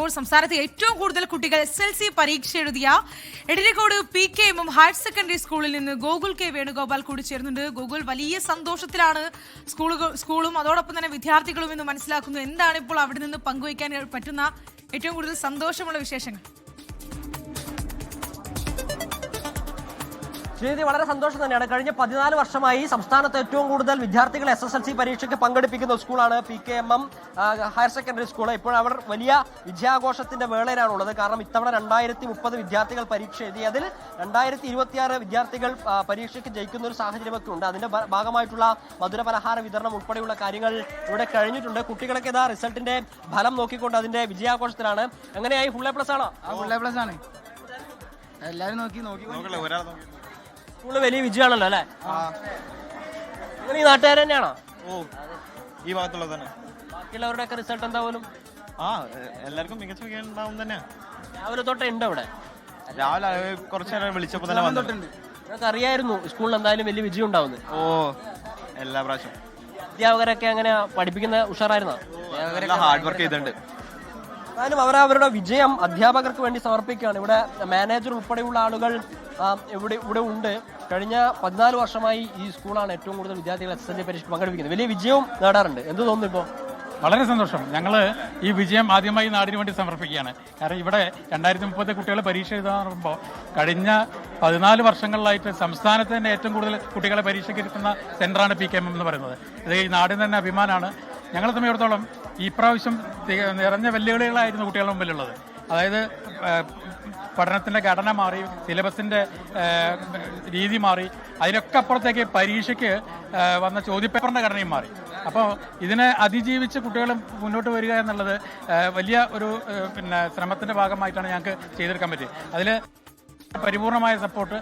ഇപ്പോൾ സംസ്ഥാനത്ത് ഏറ്റവും കൂടുതൽ കുട്ടികൾ SSLC പരീക്ഷ എഴുതിയ എടരിക്കോട് PKM ഹയർ സെക്കൻഡറി സ്കൂളിൽ നിന്ന് ഗോകുൽ കെ വേണുഗോപാൽ കൂടി ചേരുന്നുണ്ട്. ഗോകുൽ, വലിയ സന്തോഷത്തിലാണ് സ്കൂളും അതോടൊപ്പം തന്നെ വിദ്യാർത്ഥികളും എന്ന് മനസ്സിലാക്കുന്നു. എന്താണ് ഇപ്പോൾ അവിടെ നിന്ന് പങ്കുവയ്ക്കാൻ പറ്റുന്ന ഏറ്റവും കൂടുതൽ സന്തോഷമുള്ള വിശേഷങ്ങൾ? ശ്രീതി, വളരെ സന്തോഷം തന്നെയാണ്. കഴിഞ്ഞ 14 വർഷമായി സംസ്ഥാനത്ത് ഏറ്റവും കൂടുതൽ വിദ്യാർത്ഥികൾ SSLC പരീക്ഷയ്ക്ക് പങ്കെടുപ്പിക്കുന്ന സ്കൂളാണ് PKM ഹയർ സെക്കൻഡറി സ്കൂൾ. ഇപ്പോൾ അവർ വലിയ വിജയാഘോഷത്തിന്റെ വേളയിലാണുള്ളത്. കാരണം ഇത്തവണ 2030 വിദ്യാർത്ഥികൾ പരീക്ഷ എഴുതി. അതിൽ 2026 വിദ്യാർത്ഥികൾ പരീക്ഷയ്ക്ക് ജയിക്കുന്ന ഒരു സാഹചര്യമൊക്കെ ഉണ്ട്. അതിന്റെ ഭാഗമായിട്ടുള്ള മധുരപലഹാര വിതരണം ഉൾപ്പെടെയുള്ള കാര്യങ്ങൾ ഇവിടെ കഴിഞ്ഞിട്ടുണ്ട്. കുട്ടികളൊക്കെ ഇതാ റിസൾട്ടിന്റെ ഫലം നോക്കിക്കൊണ്ട് അതിന്റെ വിജയാഘോഷത്തിലാണ്. എങ്ങനെയായി? ഫുൾ A+ ആണോ? ഫുൾ A+ ആണ്. എല്ലാരും നോക്കി സ്കൂള് വലിയ വിജയമാണല്ലോ അല്ലെ? നിങ്ങൾ ഈ നാട്ടുകാർ തന്നെയാണോ? ഈ ഭാഗത്തുള്ളത് തന്നെ. ബാക്കിയുള്ളവരുടെ ഒക്കെ റിസൾട്ട് എന്താ പോലും? എല്ലാവർക്കും മികച്ച വിജയം ഉണ്ടാവും തന്നെ. രാവിലെ തൊട്ട് ഉണ്ട് ഇവിടെ? രാവിലെ കുറച്ചു നേരം വിളിച്ചപ്പോ തന്നെ വന്നിട്ടുണ്ട്. നിങ്ങൾക്ക് അറിയായിരുന്നു സ്കൂളിൽ എന്തായാലും വലിയ വിജയം ഉണ്ടാവുന്നത്? എല്ലാ പ്രാവശ്യം. അധ്യാപകരൊക്കെ അങ്ങനെ പഠിപ്പിക്കുന്ന ഉഷാറായിരുന്നോ? ഹാർഡ് വർക്ക് ചെയ്തിട്ടുണ്ട്. എന്നാലും അവരവരുടെ വിജയം അധ്യാപകർക്ക് വേണ്ടി സമർപ്പിക്കുകയാണ്. ഇവിടെ മാനേജർ ഉൾപ്പെടെയുള്ള ആളുകൾ ഇവിടെ ഉണ്ട്. കഴിഞ്ഞ 14 വർഷമായി ഈ സ്കൂളാണ് ഏറ്റവും കൂടുതൽ വിദ്യാർത്ഥികൾ SSLC പരീക്ഷ പങ്കെടുപ്പിക്കുന്നത്. വലിയ വിജയവും നേടാറുണ്ട്. എന്ത് തോന്നുന്നു ഇപ്പോൾ? വളരെ സന്തോഷം. ഞങ്ങൾ ഈ വിജയം ആദ്യമായി നാടിന് വേണ്ടി സമർപ്പിക്കുകയാണ്. കാരണം ഇവിടെ 2030 കുട്ടികൾ പരീക്ഷ എഴുതാറുമ്പോൾ കഴിഞ്ഞ 14 വർഷങ്ങളിലായിട്ട് സംസ്ഥാനത്ത് തന്നെ ഏറ്റവും കൂടുതൽ കുട്ടികളെ പരീക്ഷയ്ക്ക് എടുക്കുന്ന സെന്ററാണ് PKM എന്ന് പറയുന്നത്. ഇത് ഈ നാടിന് തന്നെ അഭിമാനമാണ്. ഞങ്ങളെ സംബന്ധിച്ചിടത്തോളം ഈ പ്രാവശ്യം നിറഞ്ഞ വെല്ലുവിളികളായിരുന്നു കുട്ടികളുടെ മുമ്പിലുള്ളത്. അതായത് പഠനത്തിൻ്റെ ഘടന മാറി, സിലബസിൻ്റെ രീതി മാറി, അതിനൊക്കെ അപ്പുറത്തേക്ക് പരീക്ഷയ്ക്ക് വന്ന ചോദ്യപേപ്പറിൻ്റെ ഘടനയും മാറി. അപ്പോൾ ഇതിനെ അതിജീവിച്ച് കുട്ടികൾ മുന്നോട്ട് വരിക എന്നുള്ളത് വലിയ ഒരു ശ്രമത്തിൻ്റെ ഭാഗമായിട്ടാണ് ഞങ്ങൾക്ക് ചെയ്തെടുക്കാൻ പറ്റിയത്. അതിൽ പരിപൂർണമായ സപ്പോർട്ട്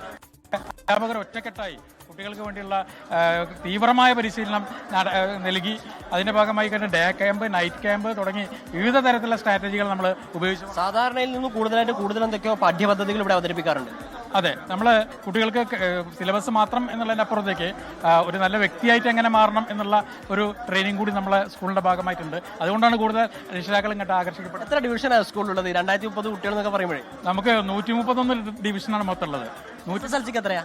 അധ്യാപകർ ഒറ്റക്കെട്ടായി കുട്ടികൾക്ക് വേണ്ടിയുള്ള തീവ്രമായ പരിശീലനം നൽകി. അതിന്റെ ഭാഗമായി തന്നെ ഡേ ക്യാമ്പ്, നൈറ്റ് ക്യാമ്പ് തുടങ്ങി വിവിധ തരത്തിലുള്ള സ്ട്രാറ്റജികൾ നമ്മൾ ഉപയോഗിച്ചു. സാധാരണയിൽ നിന്ന് കൂടുതൽ എന്തൊക്കെയോ പാഠ്യപദ്ധതികൾ ഇവിടെ അവതരിപ്പിക്കാറുണ്ട്. അതെ, നമ്മൾ കുട്ടികൾക്ക് സിലബസ് മാത്രം എന്നുള്ളതിനപ്പുറത്തേക്ക് ഒരു നല്ല വ്യക്തിയായിട്ട് എങ്ങനെ മാറണം എന്നുള്ള ഒരു ട്രെയിനിങ് കൂടി നമ്മളെ സ്കൂളിന്റെ ഭാഗമായിട്ടുണ്ട്. അതുകൊണ്ടാണ് കൂടുതൽ രക്ഷിതാക്കൾ ഇങ്ങോട്ട് ആകർഷിക്കപ്പെടുന്നത്. എത്ര ഡിവിഷനാണ് സ്കൂളിലുള്ളത്? 2030 കുട്ടികൾ എന്നൊക്കെ പറയുമ്പോഴേ നമുക്ക് 131 ഡിവിഷനാണ് മൊത്തമുള്ളത്. SSLCക്ക് എത്രയാ?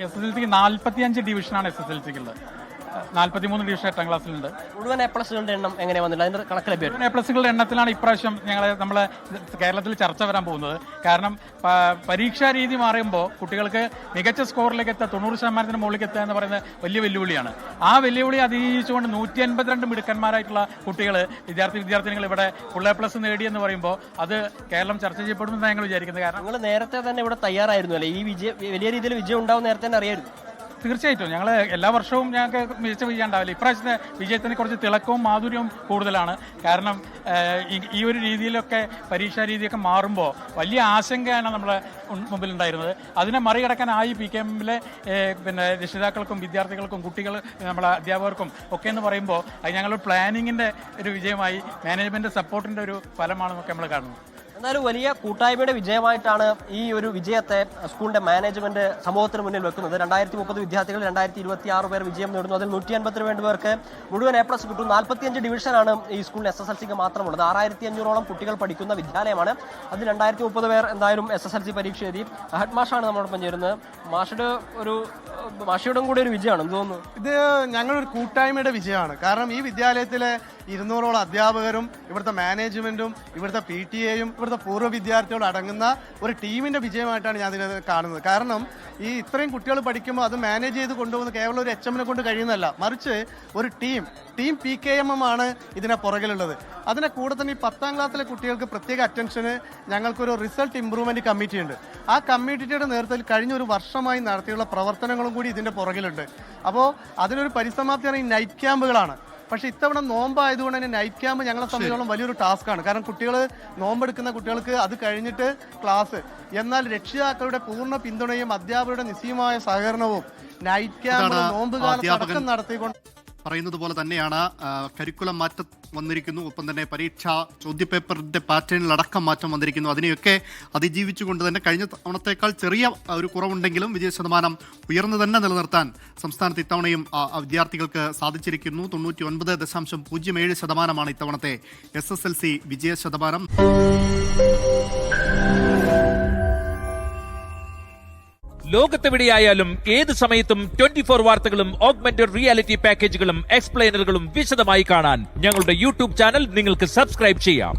SSLCക്ക് 45 ഡിവിഷനാണ് SSLCക്ക് ഉള്ളത്. 43 ഡിവിഷൻ 8ാം ക്ലാസ്സിലുണ്ട്. മുഴുവൻ A+കളുടെ എണ്ണം എങ്ങനെ വന്നില്ല? അതിന്റെ കണക്ക് ലഭ്യമാണ്? A+കളുടെ എണ്ണത്തിലാണ് ഇപ്രാവശ്യം നമ്മളെ കേരളത്തിൽ ചർച്ച വരാൻ പോകുന്നത്. കാരണം പരീക്ഷാ രീതി മാറുമ്പോൾ കുട്ടികൾക്ക് മികച്ച സ്കോറിലേക്ക് എത്തുക, 90% മുകളിലേക്ക് എത്തുക എന്ന് പറയുന്നത് വലിയ വെല്ലുവിളിയാണ്. ആ വെല്ലുവിളി അതിജീവിച്ചുകൊണ്ട് 152 മിടുക്കന്മാരായിട്ടുള്ള കുട്ടികൾ വിദ്യാർത്ഥിനികൾ ഇവിടെ ഫുൾ A+ നേടിയെന്ന് പറയുമ്പോൾ അത് കേരളം ചർച്ച ചെയ്യപ്പെടുമെന്ന് ഞങ്ങൾ വിചാരിക്കുന്നത്. കാരണം നിങ്ങൾ നേരത്തെ തന്നെ ഇവിടെ തയ്യാറായിരുന്നു അല്ലേ? ഈ വലിയ രീതിയിൽ വിജയം ഉണ്ടാവും നേരത്തെ തന്നെ അറിയായിരുന്നു? തീർച്ചയായിട്ടും. ഞങ്ങൾ എല്ലാ വർഷവും ഞങ്ങൾക്ക് മികച്ച വിജയം ഉണ്ടാവില്ല. ഇപ്രാവശ്യത്തെ വിജയത്തിന് കുറച്ച് തിളക്കവും മാധുര്യവും കൂടുതലാണ്. കാരണം ഈ ഒരു രീതിയിലൊക്കെ പരീക്ഷാ രീതിയൊക്കെ മാറുമ്പോൾ വലിയ ആശങ്കയാണ് നമ്മളെ മുമ്പിൽ ഉണ്ടായിരുന്നത്. അതിനെ മറികടക്കാനായി PKM-ലെ രക്ഷിതാക്കൾക്കും വിദ്യാർത്ഥികൾക്കും കുട്ടികൾ നമ്മളെ അധ്യാപകർക്കും ഒക്കെ എന്ന് പറയുമ്പോൾ അത് ഞങ്ങൾ പ്ലാനിങ്ങിൻ്റെ ഒരു വിജയമായി, മാനേജ്മെൻറ്റ് സപ്പോർട്ടിൻ്റെ ഒരു ഫലമാണെന്നൊക്കെ നമ്മൾ കാണുന്നു. എന്നാലും വലിയ കൂട്ടായ്മയുടെ വിജയമായിട്ടാണ് ഈ ഒരു വിജയത്തെ സ്കൂളിന്റെ മാനേജ്മെന്റ് സമൂഹത്തിന് മുന്നിൽ വെക്കുന്നത്. 2030 വിദ്യാർത്ഥികൾ 2026 പേർ വിജയം നേടുന്നു. അതിൽ 152 പേർക്ക് മുഴുവൻ A+ കിട്ടും. 45 ഡിവിഷനാണ് ഈ സ്കൂളിന് SSLCക്ക് മാത്രമുള്ളത്. 6500ഓളം കുട്ടികൾ പഠിക്കുന്ന വിദ്യാലയമാണ്. അതിൽ 2030 പേർ എന്തായാലും SSLC പരീക്ഷ എഴുതി. ഹെഡ് മാഷാണ് നമ്മളോടൊപ്പം ചേരുന്നത്. മാഷയുടെ കൂടെ ഒരു വിജയമാണ്. എന്ത് തോന്നുന്നു? ഇത് ഞങ്ങളൊരു കൂട്ടായ്മയുടെ വിജയമാണ്. കാരണം ഈ വിദ്യാലയത്തിലെ 200ഓളം അധ്യാപകരും ഇവിടുത്തെ മാനേജ്മെന്റും ഇവിടുത്തെ PTA-യും ഇവിടുത്തെ പൂർവ്വ വിദ്യാർത്ഥികളും അടങ്ങുന്ന ഒരു ടീമിന്റെ വിജയമായിട്ടാണ് ഞാൻ ഇതിനെ കാണുന്നത്. കാരണം ഈ ഇത്രയും കുട്ടികൾ പഠിക്കുമ്പോൾ അത് മാനേജ് ചെയ്ത് കൊണ്ടുപോകുന്ന കേവലം ഒരു HM-നെ കൊണ്ട് കഴിയുന്നതല്ല, മറിച്ച് ഒരു ടീം PKM ആണ് ഇതിനെ പുറകിലുള്ളത്. അതിനെ കൂടെ തന്നെ ഈ 10ാം ക്ലാസ്സിലെ കുട്ടികൾക്ക് പ്രത്യേക അറ്റൻഷന് ഞങ്ങൾക്കൊരു റിസൾട്ട് ഇംപ്രൂവ്മെന്റ് കമ്മിറ്റി ഉണ്ട്. ആ കമ്മിറ്റിയുടെ നേതൃത്വത്തിൽ കഴിഞ്ഞ ഒരു വർഷമായി നടത്തിയുള്ള പ്രവർത്തനങ്ങളും കൂടി ഇതിന്റെ പുറകിലുണ്ട്. അപ്പോൾ അതിനൊരു പരിസമാപ്തിയാണ് ഈ നൈറ്റ് ക്യാമ്പുകളാണ്. പക്ഷെ ഇത്തവണ നോമ്പായതുകൊണ്ട് തന്നെ നൈറ്റ് ക്യാമ്പ് ഞങ്ങളെ സംബന്ധിച്ചോളം വലിയൊരു ടാസ്ക്കാണ്. കാരണം കുട്ടികൾ നോമ്പെടുക്കുന്ന കുട്ടികൾക്ക് അത് കഴിഞ്ഞിട്ട് ക്ലാസ്. എന്നാൽ രക്ഷിതാക്കളുടെ പൂർണ്ണ പിന്തുണയും അധ്യാപകരുടെ നിസ്സീയമായ സഹകരണവും നൈറ്റ് ക്യാമ്പ് നോമ്പുകാലം അടക്കം നടത്തിക്കൊണ്ട് പറയുന്നത് പോലെ തന്നെയാണ് കരിക്കുലം മാറ്റം വന്നിരിക്കുന്നു. ഒപ്പം തന്നെ പരീക്ഷാ ചോദ്യപേപ്പറിന്റെ പാറ്റേണിലടക്കം മാറ്റം വന്നിരിക്കുന്നു. അതിനെയൊക്കെ അതിജീവിച്ചുകൊണ്ട് തന്നെ കഴിഞ്ഞ തവണത്തേക്കാൾ ചെറിയ ഒരു കുറവുണ്ടെങ്കിലും വിജയ ശതമാനം ഉയർന്നു തന്നെ നിലനിർത്താൻ സംസ്ഥാനത്ത് ഇത്തവണയും വിദ്യാർത്ഥികൾക്ക് സാധിച്ചിരിക്കുന്നു. 99.07% ഇത്തവണത്തെ SSLC വിജയ ശതമാനം. ലോകത്തെവിടെയായാലും ഏത് സമയത്തും 24 വാർത്തകളും ഓഗ്മെന്റഡ് റിയാലിറ്റി പാക്കേജുകളും എക്സ്പ്ലെയിനറുകളും വിശദമായി കാണാൻ ഞങ്ങളുടെ യൂട്യൂബ് ചാനൽ നിങ്ങൾക്ക് സബ്സ്ക്രൈബ് ചെയ്യാം.